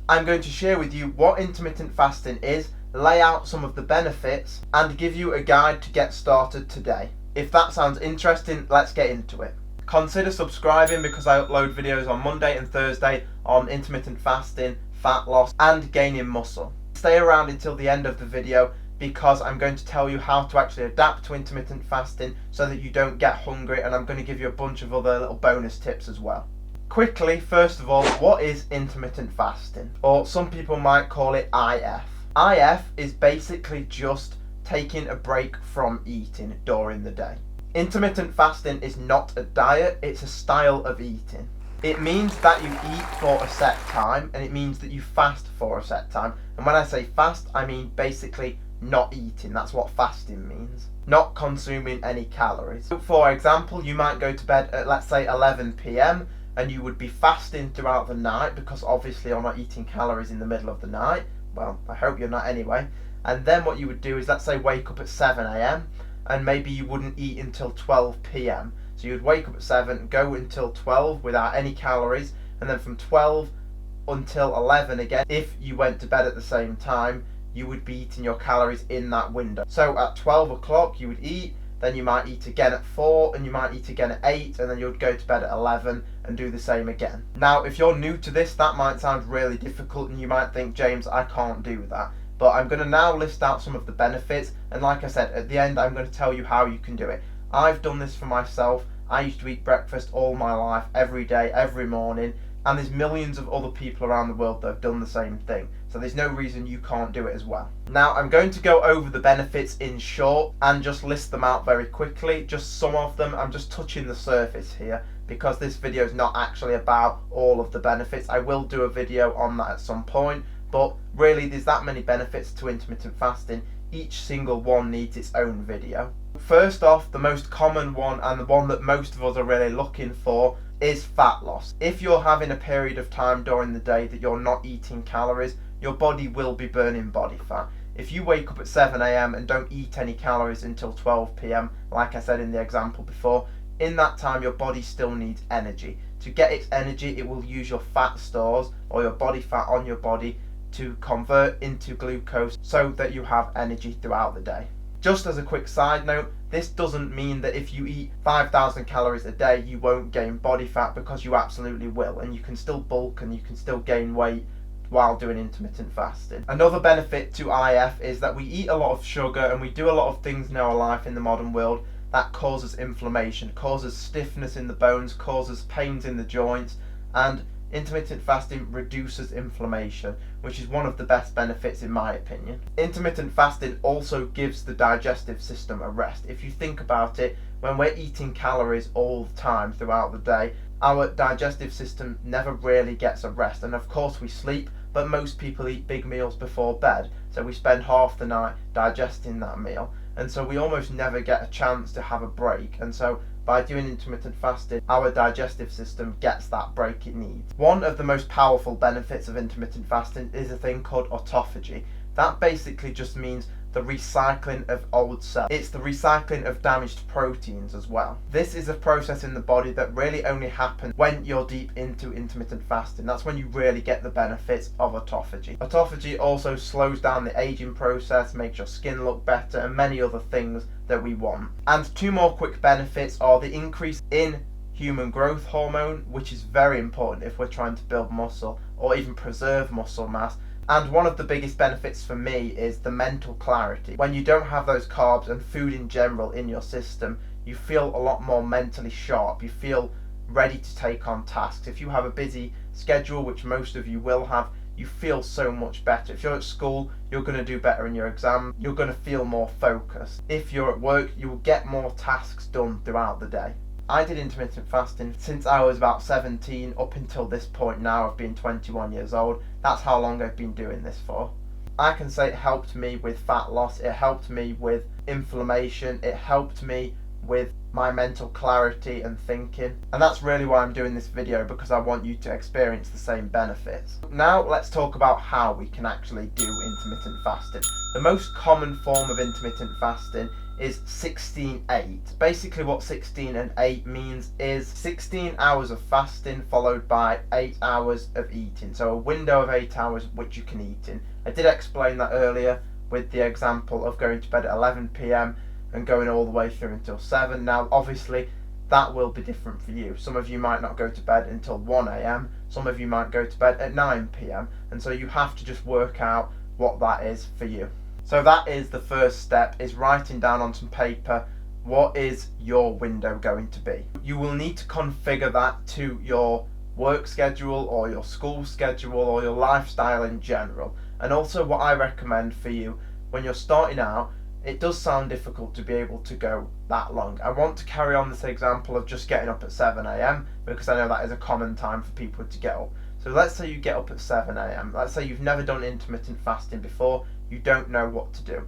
I'm going to share with you what intermittent fasting is, lay out some of the benefits, and give you a guide to get started today. If that sounds interesting, let's get into it. Consider subscribing because I upload videos on Monday and Thursday on intermittent fasting, fat loss, and gaining muscle. Stay around until the end of the video because I'm going to tell you how to actually adapt to intermittent fasting so that you don't get hungry, and I'm going to give you a bunch of other little bonus tips as well. Quickly, first of all, what is intermittent fasting? Or some people might call it IF. IF is basically just taking a break from eating during the day. Intermittent fasting is not a diet, it's a style of eating. It means that you eat for a set time, and it means that you fast for a set time. And when I say fast, I mean basically not eating. That's what fasting means. Not consuming any calories. So for example, you might go to bed at, let's say, 11 p.m. and you would be fasting throughout the night because obviously you're not eating calories in the middle of the night. Well, I hope you're not anyway. And then what you would do is, let's say, wake up at 7 a.m. and maybe you wouldn't eat until 12 p.m. So you'd wake up at 7, go until 12 without any calories, and then from 12 until 11 again, if you went to bed at the same time, you would be eating your calories in that window. So at 12 o'clock you would eat, then you might eat again at 4, and you might eat again at 8, and then you would go to bed at 11 and do the same again. Now, if you're new to this, that might sound really difficult, and you might think, James, I can't do that. But I'm going to now list out some of the benefits, and like I said, at the end I'm going to tell you how you can do it. I've done this for myself. I used to eat breakfast all my life, every day, every morning, and there's millions of other people around the world that have done the same thing. So there's no reason you can't do it as well. Now, I'm going to go over the benefits in short and just list them out very quickly. Just some of them. I'm just touching the surface here because this video is not actually about all of the benefits. I will do a video on that at some point, but really there's that many benefits to intermittent fasting. Each single one needs its own video. First off, the most common one, and the one that most of us are really looking for, is fat loss. If you're having a period of time during the day that you're not eating calories, your body will be burning body fat. If you wake up at 7 a.m. and don't eat any calories until 12 p.m, like I said in the example before, in that time your body still needs energy. To get its energy, it will use your fat stores or your body fat on your body to convert into glucose so that you have energy throughout the day. Just as a quick side note, this doesn't mean that if you eat 5,000 calories a day you won't gain body fat, because you absolutely will, and you can still bulk and you can still gain weight while doing intermittent fasting. Another benefit to IF is that we eat a lot of sugar and we do a lot of things in our life in the modern world that causes inflammation, causes stiffness in the bones, causes pains in the joints, and intermittent fasting reduces inflammation, which is one of the best benefits in my opinion. Intermittent fasting also gives the digestive system a rest. If you think about it, when we're eating calories all the time throughout the day, our digestive system never really gets a rest. And of course we sleep, but most people eat big meals before bed, so we spend half the night digesting that meal, and so we almost never get a chance to have a break. And so by doing intermittent fasting, our digestive system gets that break it needs. One of the most powerful benefits of intermittent fasting is a thing called autophagy. That basically just means the recycling of old cells. It's the recycling of damaged proteins as well. This is a process in the body that really only happens when you're deep into intermittent fasting. That's when you really get the benefits of autophagy. Autophagy also slows down the aging process, makes your skin look better, and many other things that we want. And two more quick benefits are the increase in human growth hormone, which is very important if we're trying to build muscle or even preserve muscle mass. And one of the biggest benefits for me is the mental clarity. When you don't have those carbs and food in general in your system, you feel a lot more mentally sharp. You feel ready to take on tasks. If you have a busy schedule, which most of you will have, you feel so much better. If you're at school, you're going to do better in your exam. You're going to feel more focused. If you're at work, you will get more tasks done throughout the day. I did intermittent fasting since I was about 17 up until this point now of being 21 years old. That's how long I've been doing this for. I can say it helped me with fat loss, it helped me with inflammation, it helped me with my mental clarity and thinking, and that's really why I'm doing this video, because I want you to experience the same benefits. Now let's talk about how we can actually do intermittent fasting. The most common form of intermittent fasting is 16-8. Basically what 16 and 8 means is 16 hours of fasting followed by 8 hours of eating. So a window of 8 hours which you can eat in. I did explain that earlier with the example of going to bed at 11 p.m. and going all the way through until 7. Now obviously that will be different for you. Some of you might not go to bed until 1 a.m. Some of you might go to bed at 9 p.m. And so you have to just work out what that is for you. So that is the first step, is writing down on some paper what is your window going to be. You will need to configure that to your work schedule or your school schedule or your lifestyle in general. And also what I recommend for you when you're starting out, it does sound difficult to be able to go that long. I want to carry on this example of just getting up at 7 a.m. because I know that is a common time for people to get up. So let's say you get up at 7 a.m. Let's say you've never done intermittent fasting before, you don't know what to do.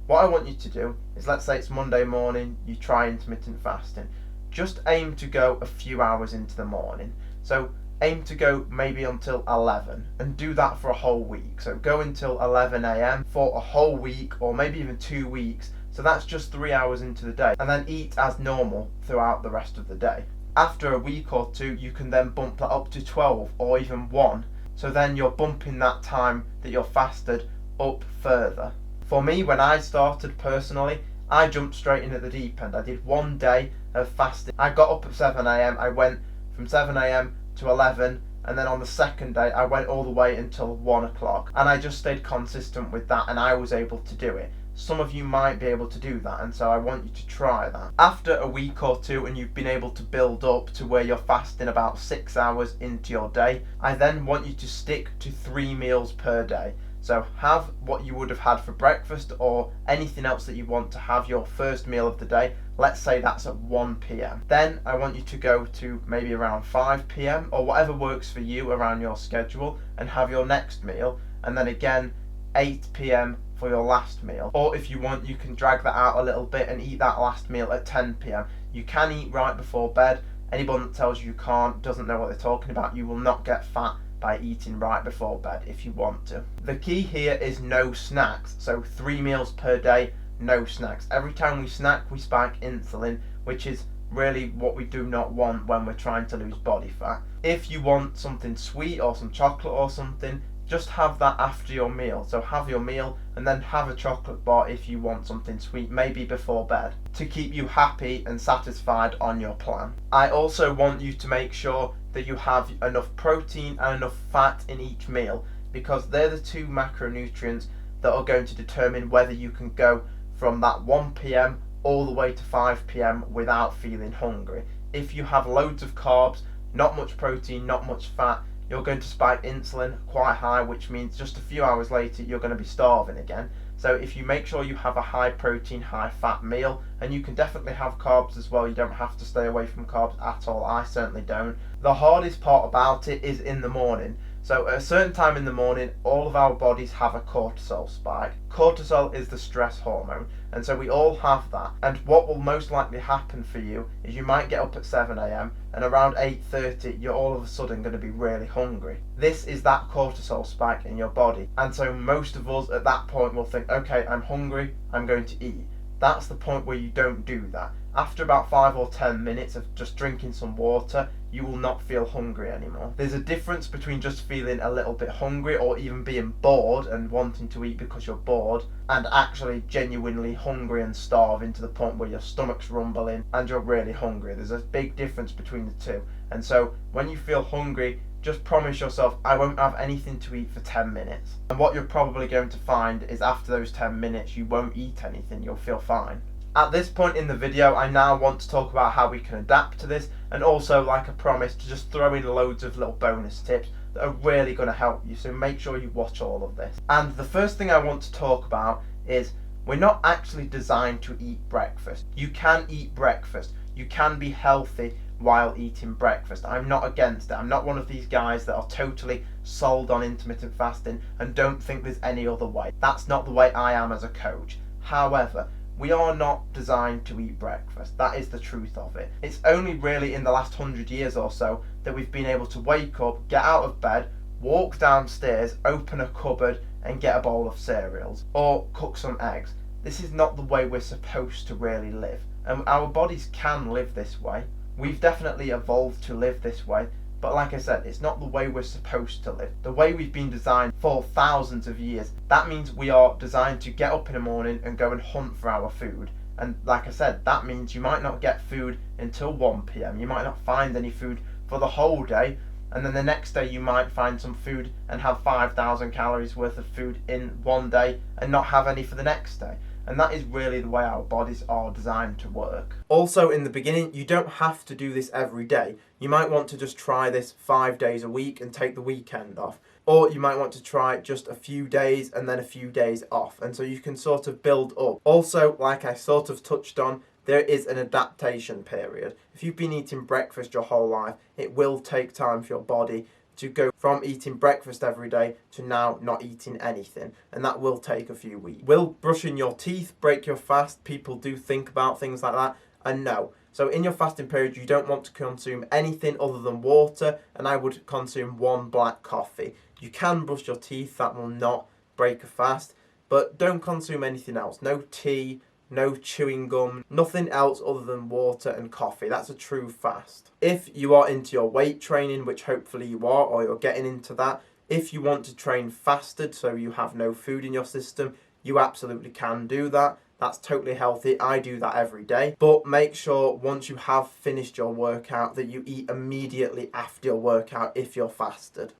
What I want you to do is, let's say it's Monday morning, you try intermittent fasting. Just aim to go a few hours into the morning. So aim to go maybe until 11 and do that for a whole week. So go until 11 a.m. for a whole week or maybe even 2 weeks. So that's just 3 hours into the day, and then eat as normal throughout the rest of the day. After a week or two, you can then bump that up to 12 or even 1. So then you're bumping that time that you're fasted up further. For me, when I started personally, I jumped straight in at the deep end. I did 1 day of fasting. I got up at 7 a.m. I went from 7 a.m. to 11, and then on the second day I went all the way until 1 o'clock, and I just stayed consistent with that, and I was able to do it. Some of you might be able to do that, and so I want you to try that. After a week or two and you've been able to build up to where you're fasting about 6 hours into your day, I then want you to stick to 3 meals per day. So have what you would have had for breakfast or anything else that you want to have your first meal of the day. Let's say that's at 1 p.m. Then I want you to go to maybe around 5 p.m. or whatever works for you around your schedule and have your next meal, and then again 8 p.m. for your last meal. Or if you want, you can drag that out a little bit and eat that last meal at 10 p.m. You can eat right before bed. Anyone that tells you can't doesn't know what they're talking about. You will not get fat by eating right before bed if you want to. The key here is no snacks. So 3 meals per day, no snacks. Every time we snack, we spike insulin, which is really what we do not want when we're trying to lose body fat. If you want something sweet or some chocolate or something, just have that after your meal. So have your meal and then have a chocolate bar if you want something sweet, maybe before bed, to keep you happy and satisfied on your plan. I also want you to make sure that you have enough protein and enough fat in each meal, because they're the 2 macronutrients that are going to determine whether you can go from that 1 p.m. all the way to 5 p.m. without feeling hungry. If you have loads of carbs, not much protein, not much fat, you're going to spike insulin quite high, which means just a few hours later you're going to be starving again. So if you make sure you have a high protein, high fat meal, and you can definitely have carbs as well, you don't have to stay away from carbs at all, I certainly don't. The hardest part about it is in the morning. So at a certain time in the morning, all of our bodies have a cortisol spike. Cortisol is the stress hormone, and so we all have that. And what will most likely happen for you is you might get up at 7 a.m. and around 8:30 you're all of a sudden going to be really hungry. This is that cortisol spike in your body, and so most of us at that point will think, okay, I'm hungry, I'm going to eat. That's the point where you don't do that. After about 5 or 10 minutes of just drinking some water, you will not feel hungry anymore. There's a difference between just feeling a little bit hungry or even being bored and wanting to eat because you're bored, and actually genuinely hungry and starving to the point where your stomach's rumbling and you're really hungry. There's a big difference between the two. And so when you feel hungry, just promise yourself, I won't have anything to eat for 10 minutes. And what you're probably going to find is after those 10 minutes, you won't eat anything, you'll feel fine. At this point in the video, I now want to talk about how we can adapt to this, and also, like I promised, to just throw in loads of little bonus tips that are really going to help you, so make sure you watch all of this. And the first thing I want to talk about is we're not actually designed to eat breakfast. You can eat breakfast. You can be healthy while eating breakfast. I'm not against it. I'm not one of these guys that are totally sold on intermittent fasting and don't think there's any other way. That's not the way I am as a coach. However, we are not designed to eat breakfast. That is the truth of it. It's only really in the last 100 years or so that we've been able to wake up, get out of bed, walk downstairs, open a cupboard and get a bowl of cereals or cook some eggs. this is not the way we're supposed to really live. And our bodies can live this way. We've definitely evolved to live this way. But like I said, it's not the way we're supposed to live. The way we've been designed for thousands of years. That means we are designed to get up in the morning and go and hunt for our food. And like I said, that means you might not get food until 1 p.m. You might not find any food for the whole day. And then the next day you might find some food and have 5,000 calories worth of food in one day and not have any for the next day. And that is really the way our bodies are designed to work. Also, in the beginning, you don't have to do this every day. You might want to just try this 5 days a week and take the weekend off. Or you might want to try just a few days and then a few days off. And so you can sort of build up. Also, like I sort of touched on, there is an adaptation period. If you've been eating breakfast your whole life, it will take time for your body to go from eating breakfast every day to now not eating anything, and that will take a few weeks. Will brushing your teeth break your fast? People do think about things like that, and no. So in your fasting period, you don't want to consume anything other than water, and I would consume 1 black coffee. You can brush your teeth, that will not break a fast, but don't consume anything else. No tea, no chewing gum, nothing else other than water and coffee. That's a true fast. If you are into your weight training, which hopefully you are, or you're getting into that, if you want to train fasted so you have no food in your system, you absolutely can do that. That's totally healthy. I do that every day. But make sure once you have finished your workout that you eat immediately after your workout if you're fasted.